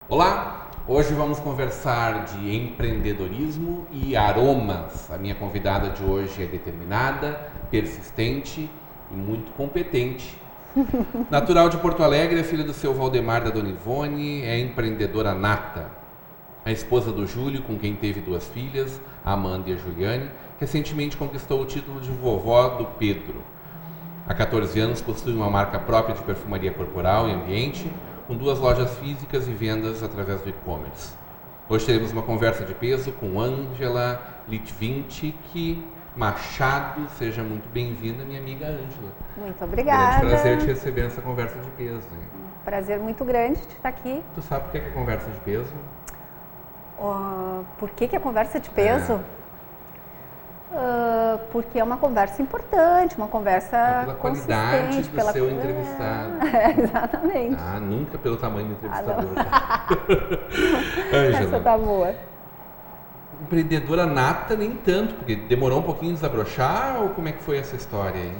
Olá, hoje vamos conversar de empreendedorismo e aromas. A minha convidada de hoje é determinada, persistente e muito competente. Natural de Porto Alegre, é filha do seu Valdemar da Dona Ivone, é empreendedora nata. A esposa do Júlio, com quem teve 2 filhas, a Amanda e a Juliane, recentemente conquistou o título de vovó do Pedro. Há 14 anos possui uma marca própria de perfumaria corporal e ambiente, com 2 lojas físicas e vendas através do e-commerce. Hoje teremos uma conversa de peso com Ângela Litvinchik Machado. Seja muito bem-vinda, minha amiga Ângela. Muito obrigada. Grande prazer te receber nessa conversa de peso. Hein? Prazer muito grande de estar aqui. Tu sabe por que é conversa de peso? Por que é conversa de peso? Porque é uma conversa importante, uma conversa pela qualidade do seu entrevistado. Exatamente. Nunca pelo tamanho do entrevistador. Ângela, essa tá boa. Empreendedora nata nem tanto, porque demorou um pouquinho a desabrochar, ou como é que foi essa história aí?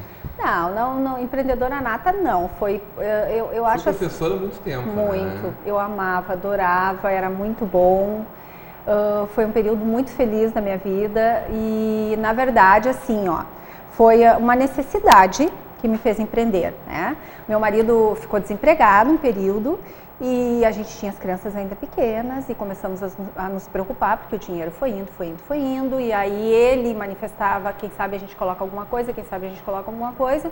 Não, empreendedora nata não, foi, eu acho... Fui professora há muito tempo, muito, né? Eu amava, adorava, era muito bom. Foi um período muito feliz da minha vida e, na verdade, assim, foi uma necessidade que me fez empreender, né? Meu marido ficou desempregado um período e a gente tinha as crianças ainda pequenas e começamos a nos preocupar porque o dinheiro foi indo e aí ele manifestava, quem sabe a gente coloca alguma coisa, quem sabe a gente coloca alguma coisa.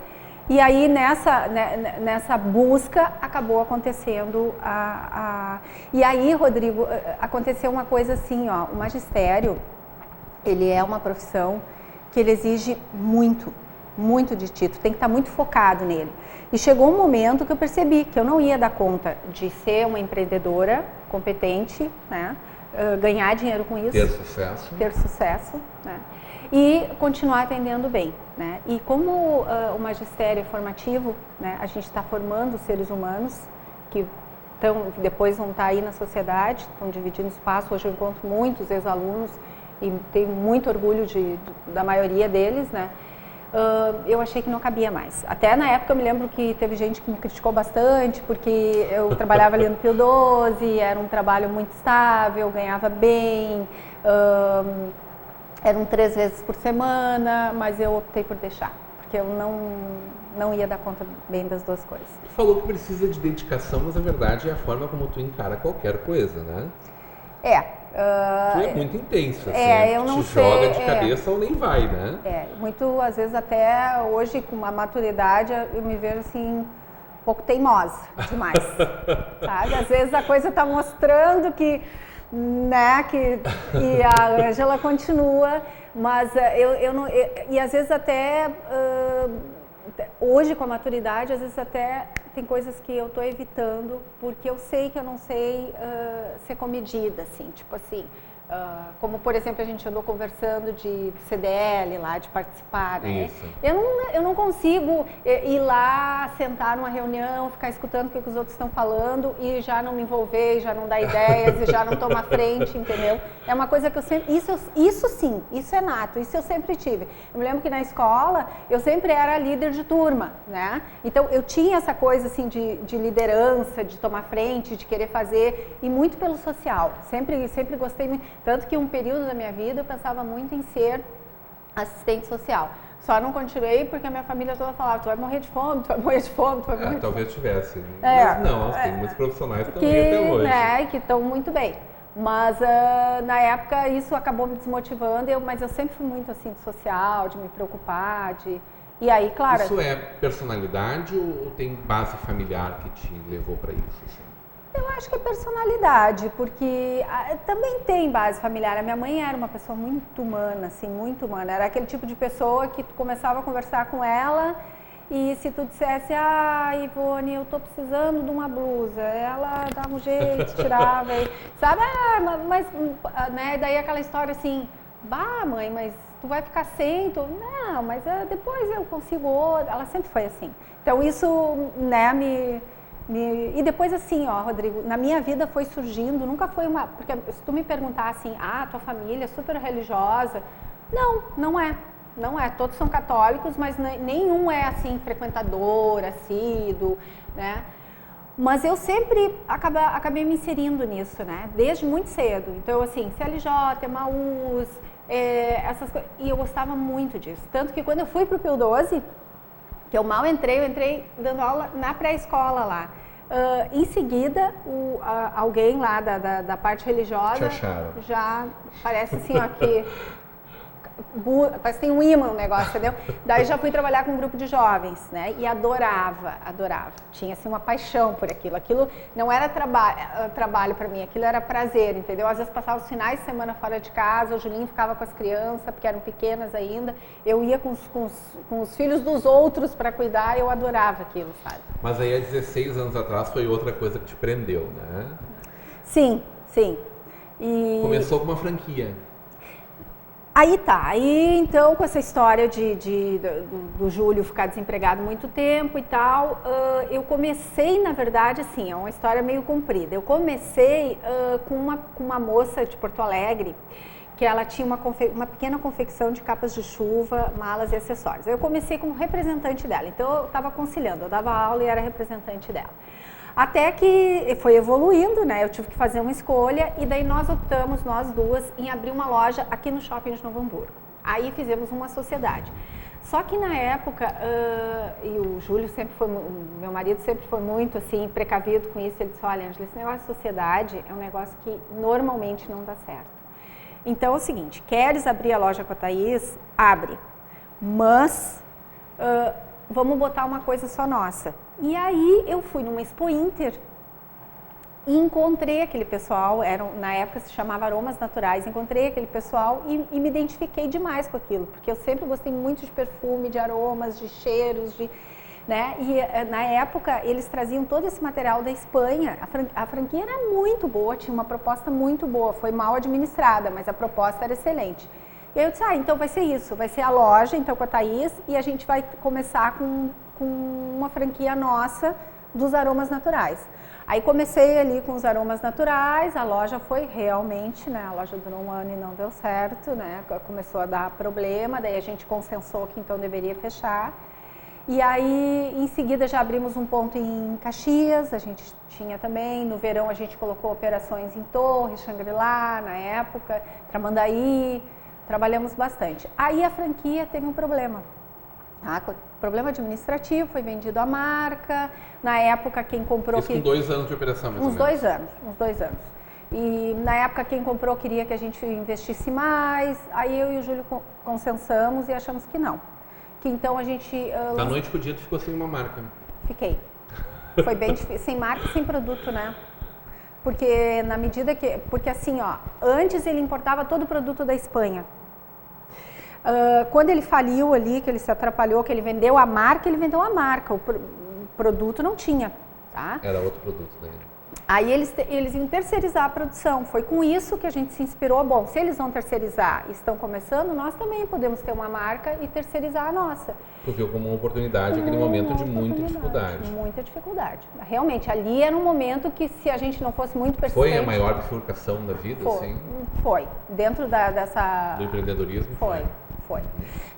E aí, nessa busca, acabou acontecendo E aí, Rodrigo, aconteceu uma coisa assim, o magistério, ele é uma profissão que ele exige muito, muito de ti, tu tem que estar muito focado nele. E chegou um momento que eu percebi que eu não ia dar conta de ser uma empreendedora competente, né? Ganhar dinheiro com isso. Ter sucesso, né? E continuar atendendo bem, né? E como o magistério é formativo, né? A gente está formando seres humanos que depois vão estar aí na sociedade, estão dividindo espaço. Hoje eu encontro muitos ex-alunos e tenho muito orgulho da maioria deles, né? Eu achei que não cabia mais. Até na época eu me lembro que teve gente que me criticou bastante porque eu trabalhava ali no Pio 12, era um trabalho muito estável, ganhava bem, eram 3 vezes por semana, mas eu optei por deixar, porque eu não ia dar conta bem das 2 coisas. Tu falou que precisa de dedicação, mas a verdade é a forma como tu encara qualquer coisa, né? Tu é muito intensa, eu não te sei, joga de cabeça ou nem vai, né? Muito, às vezes até hoje, com uma maturidade, eu me vejo assim, um pouco teimosa demais, sabe? Às vezes a coisa está mostrando que, né, e a Ângela continua, mas e às vezes até, hoje com a maturidade, às vezes até tem coisas que eu estou evitando, porque eu sei que eu não sei ser comedida, assim, tipo assim, como por exemplo a gente andou conversando de CDL lá, de participar, né? Isso. Eu não consigo ir lá, sentar numa reunião, ficar escutando o que os outros estão falando e já não me envolver, e já não dar ideias, e já não tomar frente, entendeu? É uma coisa que eu sempre... Isso sim, isso é nato, isso eu sempre tive. Eu me lembro que na escola eu sempre era líder de turma, né? Então eu tinha essa coisa assim de liderança, de tomar frente, de querer fazer, e muito pelo social. Sempre gostei muito. Tanto que um período da minha vida eu pensava muito em ser assistente social. Só não continuei porque a minha família toda falava, tu vai morrer de fome, tu vai morrer de fome, tu vai morrer de fome. Talvez tivesse, mas não, tem muitos profissionais que estão aí até hoje. Né, que estão muito bem. Mas na época isso acabou me desmotivando, mas eu sempre fui muito assim de social, de me preocupar, E aí, claro... Isso é personalidade ou tem base familiar que te levou para isso? Assim? Eu acho que é personalidade, porque também tem base familiar. A minha mãe era uma pessoa muito humana, assim, muito humana. Era aquele tipo de pessoa que tu começava a conversar com ela e se tu dissesse, Ivone, eu tô precisando de uma blusa, ela dava um jeito, tirava, sabe? Mas, né, daí aquela história assim, mãe, mas tu vai ficar sem? não, mas depois eu consigo outra. Ela sempre foi assim. Então isso, né, e depois assim, ó, Rodrigo, na minha vida foi surgindo, nunca foi porque se tu me perguntar assim, tua família é super religiosa, não é. Não é, todos são católicos, mas nenhum é assim, frequentador, assíduo, né? Mas eu sempre acabei me inserindo nisso, né? Desde muito cedo. Então, assim, CLJ, Emaús, essas coisas. E eu gostava muito disso. Tanto que quando eu fui pro Pio 12, que eu mal entrei, eu entrei dando aula na pré-escola lá. Em seguida, alguém lá da parte religiosa já parece assim, ó, que parece que tem um imã no negócio, entendeu? Daí já fui trabalhar com um grupo de jovens, né? E adorava. Tinha assim uma paixão por aquilo. Aquilo não era trabalho para mim, aquilo era prazer, entendeu? Às vezes passava os finais de semana fora de casa, o Julinho ficava com as crianças, porque eram pequenas ainda. Eu ia com os filhos dos outros para cuidar, eu adorava aquilo, sabe? Mas aí há 16 anos atrás foi outra coisa que te prendeu, né? Sim. Começou com uma franquia. Aí então com essa história do Júlio ficar desempregado muito tempo e tal, eu comecei, na verdade, assim, é uma história meio comprida. Eu comecei com uma moça de Porto Alegre, que ela tinha uma pequena confecção de capas de chuva, malas e acessórios. Eu comecei como representante dela, então eu estava conciliando, eu dava aula e era representante dela. Até que foi evoluindo, né? Eu tive que fazer uma escolha e daí nós optamos, nós duas, em abrir uma loja aqui no shopping de Novo Hamburgo. Aí fizemos uma sociedade. Só que na época, e o Júlio sempre foi, meu marido sempre foi muito assim, precavido com isso, ele disse, olha, Ângela, esse negócio de sociedade é um negócio que normalmente não dá certo. Então é o seguinte, queres abrir a loja com a Thaís? Abre. Mas vamos botar uma coisa só nossa. E aí eu fui numa Expo Inter e encontrei aquele pessoal, na época se chamava Aromas Naturais, encontrei aquele pessoal e me identifiquei demais com aquilo, porque eu sempre gostei muito de perfume, de aromas, de cheiros, né? E na época eles traziam todo esse material da Espanha, a franquia era muito boa, tinha uma proposta muito boa, foi mal administrada, mas a proposta era excelente. E aí eu disse, então vai ser isso, vai ser a loja, então com a Thaís, e a gente vai começar com uma franquia nossa dos aromas naturais. Aí comecei ali com os aromas naturais, a loja foi realmente, né, a loja durou um ano e não deu certo, né, começou a dar problema, daí a gente consensou que então deveria fechar. E aí, em seguida, já abrimos um ponto em Caxias, a gente tinha também, no verão a gente colocou operações em Torres, Xangri-Lá, na época, Tramandaí, trabalhamos bastante. Aí a franquia teve um problema. Problema administrativo, foi vendido a marca, na época quem comprou... Isso com 2 anos de operação, mais ou menos. Uns 2 anos. E na época quem comprou queria que a gente investisse mais, aí eu e o Júlio consensamos e achamos que não. Que então a gente... Da noite pro dia tu ficou sem uma marca. Fiquei. Foi bem difícil, sem marca e sem produto, né? Porque na medida que... Porque assim, ó, antes ele importava todo o produto da Espanha. Quando ele faliu ali, que ele se atrapalhou, que ele vendeu a marca, o produto não tinha, tá? Era outro produto daí. Aí eles iam terceirizar a produção, foi com isso que a gente se inspirou. Bom, se eles vão terceirizar e estão começando, nós também podemos ter uma marca e terceirizar a nossa. Tu viu como uma oportunidade naquele momento de muita dificuldade. Muita dificuldade. Realmente, ali era um momento que se a gente não fosse muito persistente... Foi a maior bifurcação da vida, assim? Foi. Dentro dessa... Do empreendedorismo? Foi.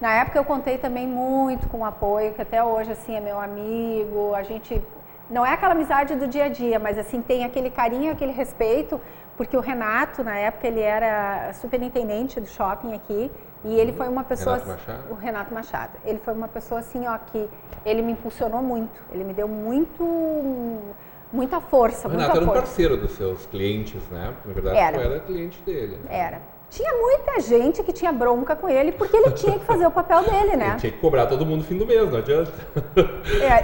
Na época eu contei também muito com o apoio, que até hoje assim é meu amigo, a gente não é aquela amizade do dia a dia, mas assim tem aquele carinho, aquele respeito, porque o Renato na época ele era superintendente do shopping aqui e ele foi uma pessoa... O Renato Machado. Ele foi uma pessoa assim, ó, que ele me impulsionou muito, ele me deu muita força, o Renato era um parceiro dos seus clientes, né? Na verdade, tu era cliente dele. Né? Era. Tinha muita gente que tinha bronca com ele, porque ele tinha que fazer o papel dele, né? Ele tinha que cobrar todo mundo no fim do mês, não adianta.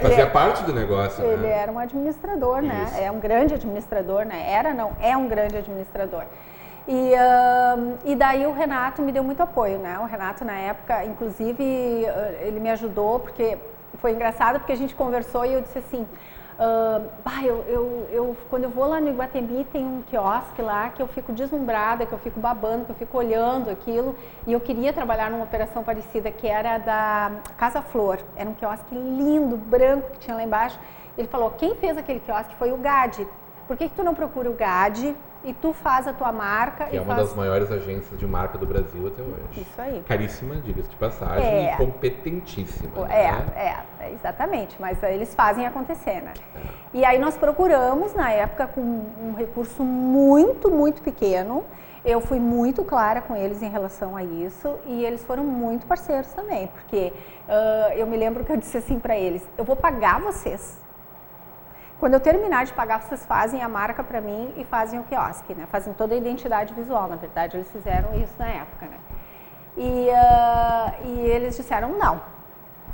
Fazia parte do negócio, né? Ele era um administrador, né? Isso. É um grande administrador, né? É um grande administrador. E daí o Renato me deu muito apoio, né? O Renato, na época, inclusive, ele me ajudou, porque foi engraçado, porque a gente conversou e eu disse assim... Quando eu vou lá no Iguatemi, tem um quiosque lá que eu fico deslumbrada, que eu fico babando, que eu fico olhando aquilo. E eu queria trabalhar numa operação parecida, que era da Casa Flor. Era um quiosque lindo, branco, que tinha lá embaixo. Ele falou, quem fez aquele quiosque foi o GAD. Por que tu não procura o GAD e tu faz a tua marca? Que é uma das maiores agências de marca do Brasil até hoje. Isso aí. Caríssima, diga-se de passagem, e competentíssima. Exatamente, mas eles fazem acontecer, né? E aí nós procuramos, na época, com um recurso muito, muito pequeno. Eu fui muito clara com eles em relação a isso e eles foram muito parceiros também, porque eu me lembro que eu disse assim para eles, eu vou pagar vocês. Quando eu terminar de pagar, vocês fazem a marca para mim e fazem o quiosque, né? Fazem toda a identidade visual, na verdade, eles fizeram isso na época, né? E eles disseram, não,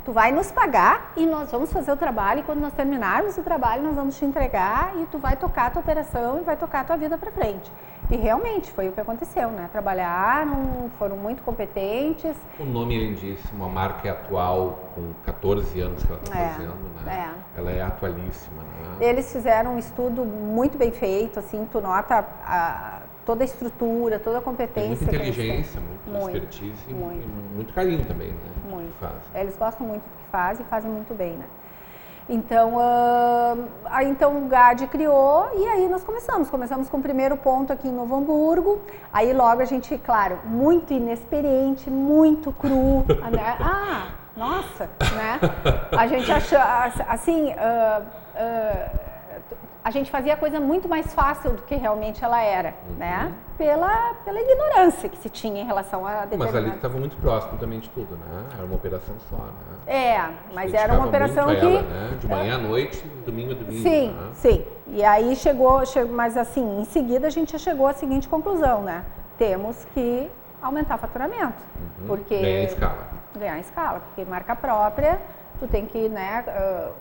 tu vai nos pagar e nós vamos fazer o trabalho e quando nós terminarmos o trabalho, nós vamos te entregar e tu vai tocar a tua operação e vai tocar a tua vida para frente. E realmente foi o que aconteceu, né? Trabalharam, foram muito competentes. O nome é lindíssimo, a marca é atual, com 14 anos que ela está fazendo, né? Ela é atualíssima, né? Eles fizeram um estudo muito bem feito, assim, tu nota toda a estrutura, toda a competência. Tem muita inteligência, muita expertise e muito carinho também, né? Muito. Que fazem. Eles gostam muito do que fazem e fazem muito bem, né? Então, então o GAD criou e aí nós começamos com o primeiro ponto aqui em Novo Hamburgo, aí logo a gente, claro, muito inexperiente, muito cru, né? Nossa, né? A gente achou, assim, a gente fazia a coisa muito mais fácil do que realmente ela era, né? Pela ignorância que se tinha em relação a determinada... Mas ali estava muito próximo também de tudo, né? Era uma operação só, né? Mas era uma operação que... Ela, né? De manhã à noite, domingo a domingo. Sim, né? sim. E aí chegou, mas assim, em seguida a gente já chegou à seguinte conclusão, né? Temos que aumentar o faturamento. Porque... Ganhar escala, porque marca própria... Tu tem que, né,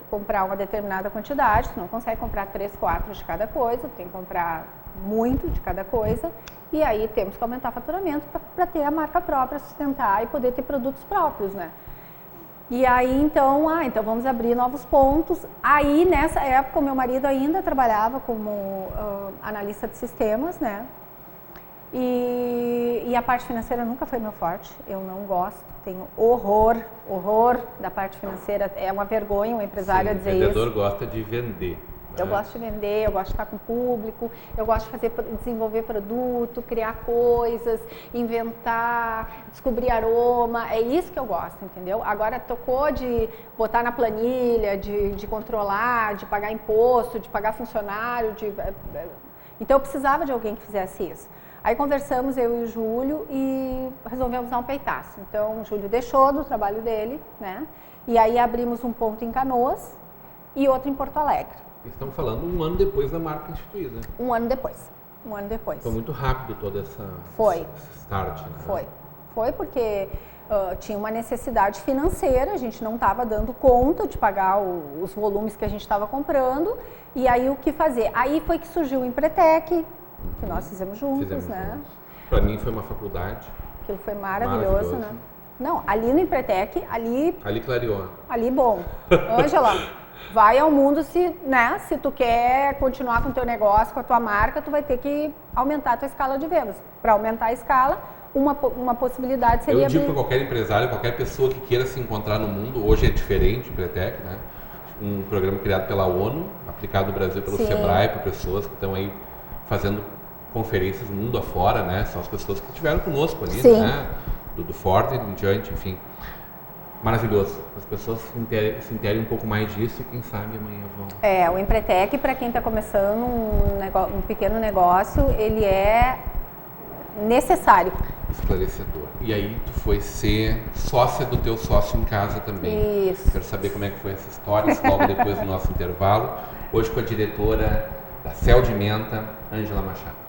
comprar uma determinada quantidade, tu não consegue comprar 3, 4 de cada coisa, tu tem que comprar muito de cada coisa e aí temos que aumentar o faturamento para ter a marca própria, sustentar e poder ter produtos próprios, né? E aí então, vamos abrir novos pontos. Aí nessa época o meu marido ainda trabalhava como analista de sistemas, né? E a parte financeira nunca foi meu forte, eu não gosto, tenho horror da parte financeira, é uma vergonha um empresário dizer isso. O vendedor gosta de vender. Eu gosto de vender, eu gosto de estar com o público, eu gosto de desenvolver produto, criar coisas, inventar, descobrir aroma, é isso que eu gosto, entendeu? Agora tocou de botar na planilha, de controlar, de pagar imposto, de pagar funcionário, então eu precisava de alguém que fizesse isso. Aí conversamos, eu e o Júlio, e resolvemos dar um peitaço. Então, o Júlio deixou do trabalho dele, né? E aí abrimos um ponto em Canoas e outro em Porto Alegre. Estamos falando um ano depois da marca instituída. Um ano depois. Foi muito rápido toda essa start, né? Foi porque tinha uma necessidade financeira, a gente não estava dando conta de pagar os volumes que a gente estava comprando. E aí, o que fazer? Aí foi que surgiu o Empretec, que nós fizemos juntos, né? Para mim foi uma faculdade. Aquilo foi maravilhoso, né? Não, ali no Empretec, ali clareou. Ali bom. Ângela, vai ao mundo se tu quer continuar com o teu negócio, com a tua marca, tu vai ter que aumentar a tua escala de vendas. Para aumentar a escala, uma possibilidade seria... Eu digo para qualquer empresário, qualquer pessoa que queira se encontrar no mundo, hoje é diferente o Empretec, né? Um programa criado pela ONU, aplicado no Brasil pelo Sebrae, para pessoas que estão aí fazendo conferências mundo afora, né? São as pessoas que estiveram conosco ali, né? Do Ford e em diante, enfim. Maravilhoso. As pessoas se interem um pouco mais disso e quem sabe amanhã vão... O Empretec, para quem está começando um pequeno negócio, ele é necessário. Esclarecedor. E aí tu foi ser sócia do teu sócio em casa também. Isso. Quero saber como é que foi essa história, logo depois do nosso intervalo. Hoje com a diretora da Céu de Menta, Ângela Machado.